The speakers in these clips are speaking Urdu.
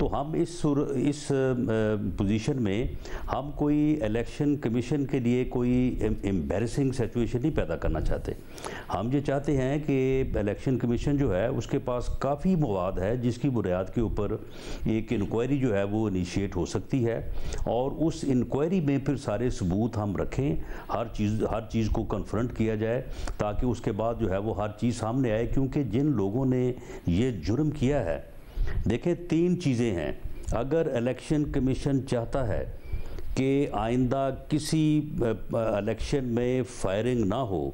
تو ہم اس پوزیشن میں ہم کوئی الیکشن کمیشن کے لیے کوئی ایمبیرسنگ سچویشن نہیں پیدا کرنا چاہتے. ہم یہ چاہتے ہیں کہ الیکشن کمیشن جو ہے اس کے پاس کافی مواد ہے جس کی بنیاد کے اوپر ایک انکوائری جو ہے وہ انیشیٹ ہو سکتی ہے, اور اس انکوائری میں پھر سارے ثبوت ہم رکھیں, ہر چیز کو کنفرنٹ کیا جائے تاکہ اس کے بعد جو ہے وہ ہر چیز سامنے آئے. کیونکہ جن لوگوں نے یہ جرم کیا ہے, دیکھیں 3 چیزیں ہیں. اگر الیکشن کمیشن چاہتا ہے کہ آئندہ کسی الیکشن میں فائرنگ نہ ہو,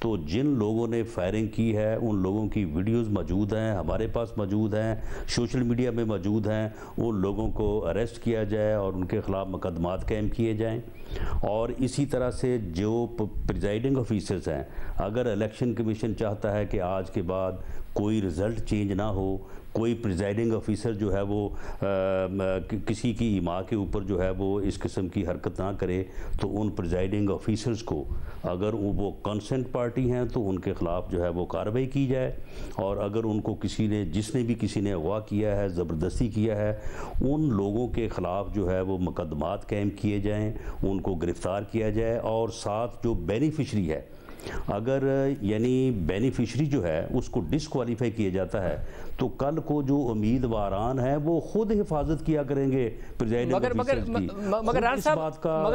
تو جن لوگوں نے فائرنگ کی ہے ان لوگوں کی ویڈیوز موجود ہیں, ہمارے پاس موجود ہیں, سوشل میڈیا میں موجود ہیں, ان لوگوں کو اریسٹ کیا جائے اور ان کے خلاف مقدمات قائم کیے جائیں. اور اسی طرح سے جو پریزائڈنگ آفیسرز ہیں, اگر الیکشن کمیشن چاہتا ہے کہ آج کے بعد کوئی رزلٹ چینج نہ ہو, کوئی پریزائڈنگ آفیسر جو ہے وہ کسی کی ایما کے اوپر جو ہے وہ اس قسم کی حرکت نہ کرے, تو ان پریزائڈنگ آفیسرز کو اگر وہ کنسنٹ پارٹی ہیں تو ان کے خلاف جو ہے وہ کارروائی کی جائے, اور اگر ان کو جس نے بھی کسی نے اغوا کیا ہے, زبردستی کیا ہے, ان لوگوں کے خلاف جو ہے وہ مقدمات قائم کیے جائیں, ان کو گرفتار کیا جائے. اور ساتھ جو بینیفیشری ہے, اگر یعنی بینیفیشری جو ہے اس کو ڈسکوالیفائی کیا جاتا ہے, تو کل کو جو امیدواران ہیں وہ خود حفاظت کیا کریں گے پریزائڈنگ آفیسرز کی, مگر اس بات کا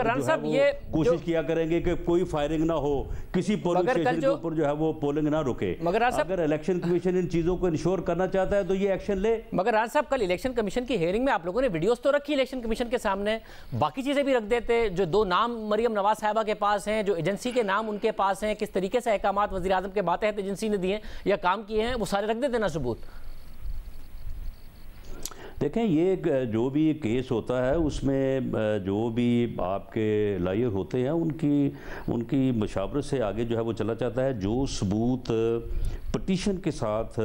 کوشش کیا کریں گے کہ کوئی فائرنگ نہ ہو, کسی پولنگ اسٹیشن کے اوپر جو ہے وہ پولنگ نہ رکے. اگر الیکشن کمیشن ان چیزوں کو انشور کرنا چاہتا ہے تو یہ ایکشن لے. مگر راز صاحب, کل الیکشن کمیشن کی ہیئرنگ میں آپ لوگوں نے ویڈیوز تو رکھی الیکشن کمیشن کے سامنے, باقی چیزیں بھی رکھ دیتے. جو 2 نام مریم نواز صاحبہ کے پاس ہیں, جو ایجنسی کے نام ان کے پاس ہیں, کس طریقے سے احکامات وزیراعظم کے ماتحت ایجنسی نے دیے یا کام کیے ہیں, وہ سارے رکھ دیتے نا ثبوت. دیکھیں, یہ جو بھی کیس ہوتا ہے اس میں جو بھی آپ کے لائر ہوتے ہیں ان کی مشاورت سے آگے جو ہے وہ چلا جاتا ہے. جو ثبوت پٹیشن کے ساتھ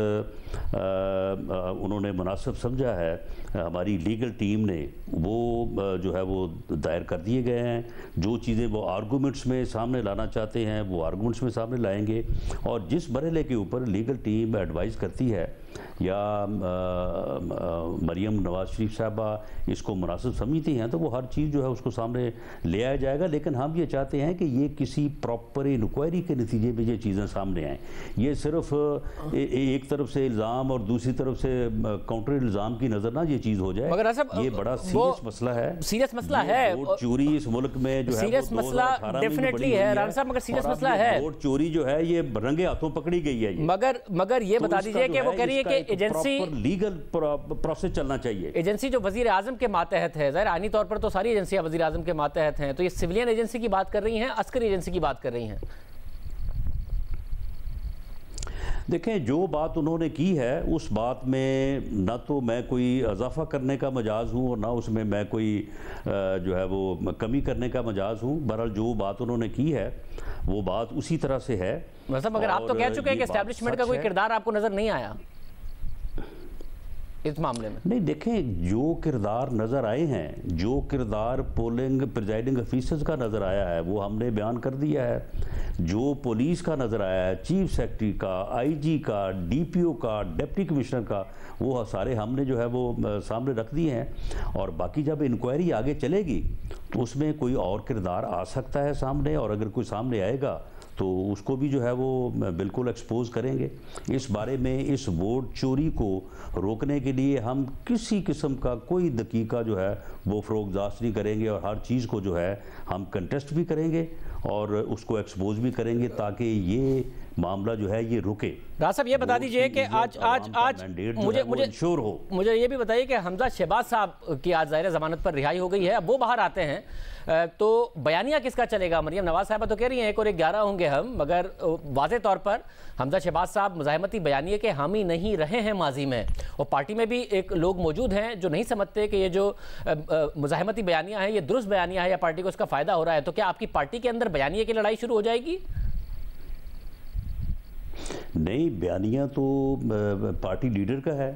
انہوں نے مناسب سمجھا ہے, ہماری لیگل ٹیم نے وہ جو ہے وہ دائر کر دیے گئے ہیں. جو چیزیں وہ آرگومنٹس میں سامنے لانا چاہتے ہیں وہ آرگومنٹس میں سامنے لائیں گے, اور جس مرحلے کے اوپر لیگل ٹیم ایڈوائز کرتی ہے یا مریم نواز شریف صاحبہ اس کو مناسب سمجھتی ہیں, تو وہ ہر چیز جو ہے اس کو سامنے لے آیا جائے گا. لیکن ہم یہ چاہتے ہیں کہ یہ کسی پراپر انکوائری کے نتیجے میں یہ چیزیں سامنے آئیں. یہ صرف ایک طرف سے الزام اور دوسری طرف سے کاؤنٹر الزام کی نظر نہ یہ چیز ہو جائے. یہ بڑا سیریس مسئلہ ہے, سیریس مسئلہ ہے. ووٹ چوری اس ملک میں جو ہے سیریس مسئلہ ڈیفینیٹلی ہے رانا صاحب, مگر سیریس مسئلہ ہے. ووٹ چوری جو ہے یہ رنگے ہاتھوں پکڑی گئی ہے. مگر یہ بتا دیجئے کہ وہ کہہ رہی ہے کہ ایجنسی لیگل پروسیس چلنا چاہیے. ایجنسی جو وزیر اعظم کے ماتحت ہے, ظاہر آئینی طور پر تو ساری ایجنسیاں وزیر اعظم کے ماتحت ہیں, تو یہ سویلین ایجنسی کی بات کر رہی ہیں, عسکری ایجنسی کی بات کر رہی ہیں. دیکھیں, جو بات انہوں نے کی ہے اس بات میں نہ تو میں کوئی اضافہ کرنے کا مجاز ہوں اور نہ اس میں کوئی جو ہے وہ کمی کرنے کا مجاز ہوں. بہرحال جو بات انہوں نے کی ہے وہ بات اسی طرح سے ہے. مطلب اگر آپ تو کہہ چکے ہیں کہ اسٹیبلشمنٹ کا کوئی کردار آپ کو نظر نہیں آیا اس معاملے میں. نہیں, دیکھیں, جو کردار نظر آئے ہیں, جو کردار پریزائڈنگ آفیسرز کا نظر آیا ہے وہ ہم نے بیان کر دیا ہے. جو پولیس کا نظر آیا ہے, چیف سیکرٹری کا, آئی جی کا, ڈی پی او کا, ڈپٹی کمشنر کا, وہ سارے ہم نے جو ہے وہ سامنے رکھ دیے ہیں. اور باقی جب انکوائری آگے چلے گی تو اس میں کوئی اور کردار آ سکتا ہے سامنے, اور اگر کوئی سامنے آئے گا تو اس کو بھی جو ہے وہ بالکل ایکسپوز کریں گے. اس بارے میں اس ووٹ چوری کو روکنے کے لیے ہم کسی قسم کا کوئی دقیقہ جو ہے وہ فروغداشت نہیں کریں گے, اور ہر چیز کو جو ہے ہم کنٹیسٹ بھی کریں گے اور اس کو ایکسپوز بھی کریں گے تاکہ یہ معاملہ جو ہے یہ رکے. راز صاحب, یہ بتا دیجئے کہ آج مجھے یہ بھی بتائیے کہ حمزہ شہباز صاحب کی آج ظاہر ضمانت پر رہائی ہو گئی ہے, اب وہ باہر آتے ہیں تو بیانیہ کس کا چلے گا؟ مریم نواز صاحبہ تو کہہ رہی ہیں 1 اور 1 11 ہوں گے ہم, مگر واضح طور پر حمزہ شہباز صاحب مزاحمتی بیانیے کے حامی نہیں رہے ہیں ماضی میں, اور پارٹی میں بھی ایک لوگ موجود ہیں جو نہیں سمجھتے کہ یہ جو مزاحمتی بیانیہ ہے یہ درست بیانیہ ہے یا پارٹی کو اس کا فائدہ ہو رہا ہے. تو کیا آپ کی پارٹی کے اندر بیانیے کی لڑائی شروع ہو جائے گی؟ نہیں, بیانیہ تو پارٹی لیڈر کا ہے,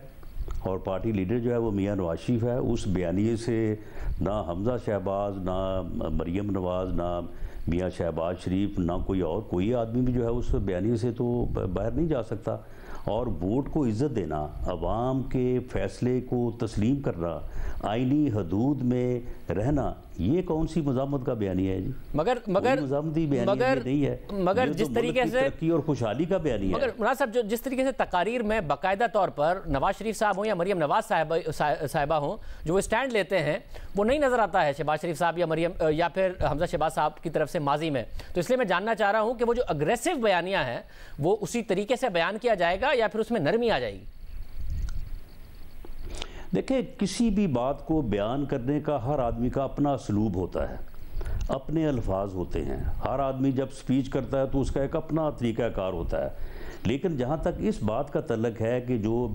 اور پارٹی لیڈر جو ہے وہ میاں نواز شریف ہے. اس بیانیے سے نہ حمزہ شہباز, نہ مریم نواز, نہ میاں شہباز شریف, نہ کوئی اور کوئی آدمی بھی جو ہے اس بیانیے سے تو باہر نہیں جا سکتا. اور ووٹ کو عزت دینا، عوام کے فیصلے کو تسلیم کرنا، آئینی حدود میں رہنا، یہ کون سی مزاحمت کا بیانیہ ہے جی؟ مگر مزاحمتی بیانیہ نہیں ہے، مگر جس طریقے سے ترقی اور خوشحالی کا بیانیہ ہے۔ مگر مراد صاحب جس طریقے سے تقاریر میں باقاعدہ طور پر نواز شریف صاحب ہوں یا مریم نواز صاحبہ ہوں جو وہ اسٹینڈ لیتے ہیں، وہ نہیں نظر آتا ہے شہباز شریف صاحب یا پھر حمزہ شہباز صاحب کی طرف سے ماضی میں، تو اس لیے میں جاننا چاہ رہا ہوں کہ وہ جو اگریسو بیانیہ ہے وہ اسی طریقے سے بیان کیا جائے گا یا پھر اس میں نرمی آ جائے گی؟ دیکھیں، کسی بھی بات کو بیان کرنے کا ہر آدمی کا اپنا اسلوب ہوتا ہے، اپنے الفاظ ہوتے ہیں، ہر آدمی جب سپیچ کرتا ہے تو اس کا ایک اپنا طریقہ کار ہوتا ہے، لیکن جہاں تک اس بات کا تعلق ہے کہ جو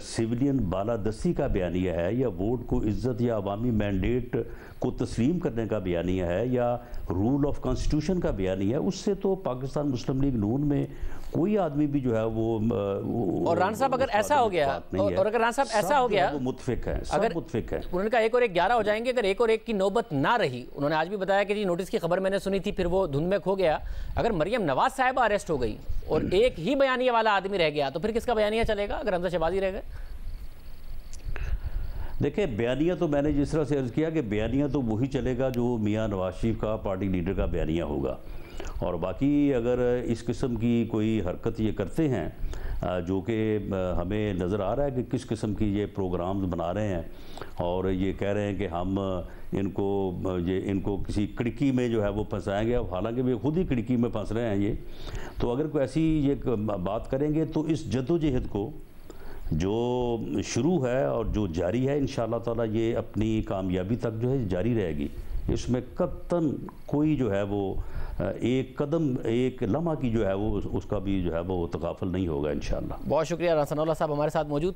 سویلین بالادستی کا بیانیہ ہے یا ووٹ کو عزت یا عوامی مینڈیٹ کو تسلیم کرنے کا بیانیہ ہے یا رول آف کانسٹیٹیوشن کا بیانیہ ہے، اس سے تو پاکستان مسلم لیگ نون میں کوئی آدمی بھی جو ہے وہ اور ران صاحب اگر ایسا ہو گیا اور اگر ران صاحب ایسا ہو گیا، وہ متفق ہیں، سب متفق ہیں، انہوں نے کہا 1 اور 1 11 ہو جائیں گے، اگر 1 اور 1 کی نوبت نہ رہی، انہوں نے آج بھی بتایا کہ جی نوٹس کی خبر میں نے سنی تھی پھر وہ دھند میں کھو گیا، اگر مریم نواز صاحبہ اریسٹ ہو گئی اور ایک ہی بیانیہ والا آدمی رہ گیا تو پھر کس کا بیانیہ چلے گا اگر حمزہ شہبازی رہ گئے؟ دیکھیں، بیانیہ تو میں نے جس طرح سے عرض کیا کہ بیانیہ تو وہی چلے گا جو میاں نواز شریف کا پارٹی لیڈر کا بیانیہ ہوگا، اور باقی اگر اس قسم کی کوئی حرکت یہ کرتے ہیں جو کہ ہمیں نظر آ رہا ہے کہ کس قسم کی یہ پروگرامز بنا رہے ہیں اور یہ کہہ رہے ہیں کہ ہم ان کو کسی کڑکی میں جو ہے وہ پھنسائیں گے، حالانکہ وہ خود ہی کڑکی میں پھنس رہے ہیں یہ، تو اگر کوئی ایسی یہ بات کریں گے تو اس جدوجہد کو جو شروع ہے اور جو جاری ہے انشاءاللہ تعالی یہ اپنی کامیابی تک جو ہے جاری رہے گی، اس میں قطعاً کوئی جو ہے وہ ایک قدم ایک لمحہ کی جو ہے وہ اس کا بھی جو ہے وہ تغافل نہیں ہوگا انشاءاللہ۔ بہت شکریہ ران ثناء اللہ صاحب ہمارے ساتھ موجود